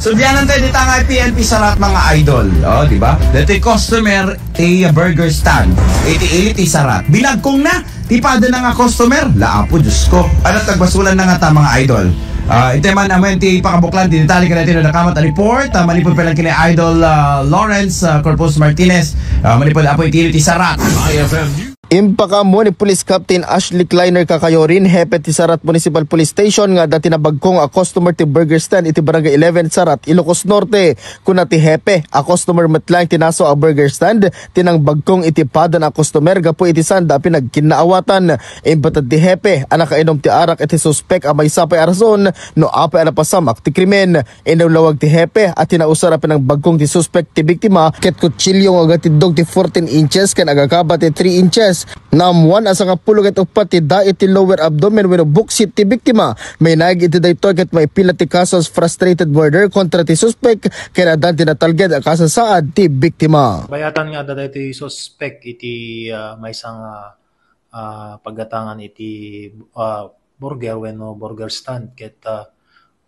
So diyan tayo dito ang PNP Sarat mga idol, di ba? Dito customer ti burger stand, iti Sarat. Binagkong na, tipada na nga customer. Laapo Diyos ko. Ano tagbasulan na nga ta mga idol? Ito man naman ti pakabuklan, dinitali ka natin na nakamat report. Manipod pa lang kini Idol Lawrence Corpus Martinez. Manipod apo iti Sarat. IFM. Impaka mo ni Police Captain Ashley Kleiner Kakayorin, Hepe ti Sarat Municipal Police Station nga dati nabagkong a customer ti burger stand iti Barangay 11 Sarat, Ilocos Norte. Kuna ti Hepe, a customer matlang tinaso a burger stand, tinang bagkong iti padan a customer gapo iti sanda pinagkinaawatan. Impatad ti Hepe, anak kainom ti arak iti suspek a may sapay arason no apay ana pasamak ti krimen. Inawlawag ti Hepe at tinausar a pinang bagkong ti suspek ti biktima ket kutsilyo nga agatidog ti 14 inches ken agakaba ti 3 inches. Namuan asa nga pulong ito pati da iti lower abdomen when buksit ti biktima. May naig iti daytoy ket may pila ti kasos frustrated murder kontra ti suspect kaya dan tinatalged a kasasaad ti biktima. Bayatan nga da iti suspect iti may isang paggatangan iti burger wenno burger stand ket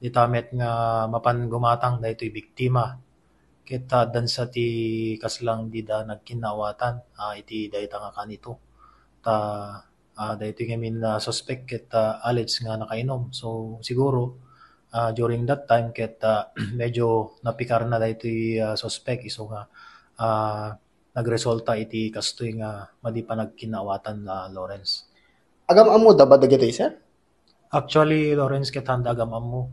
ditamet nga mapan gumatang da iti biktima. Ket dan sa ti kaslang di da nagkinawatan iti dayta nga kanito dayto ngamin suspect ket alleged nga nakainom. So siguro during that time ket medyo napikar na dayto suspect iso nga nagresulta iti kastoy nga madi pa nagkinawatan Lawrence. Agam amo da ba dagito sir? Actually Lawrence ket handa agam amo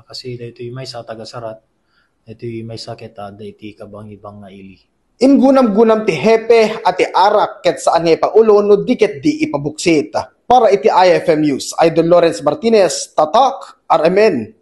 kasi dayto may sa taga Sarat. Ito may sakit iti kabang-ibang nga ili. Ingunam-gunam ti Hepe at ti arak ket saan nga ipaulo no diket di ipabuksit. Para iti IFM News, Idol Lawrence Martinez, Tatak, RMN.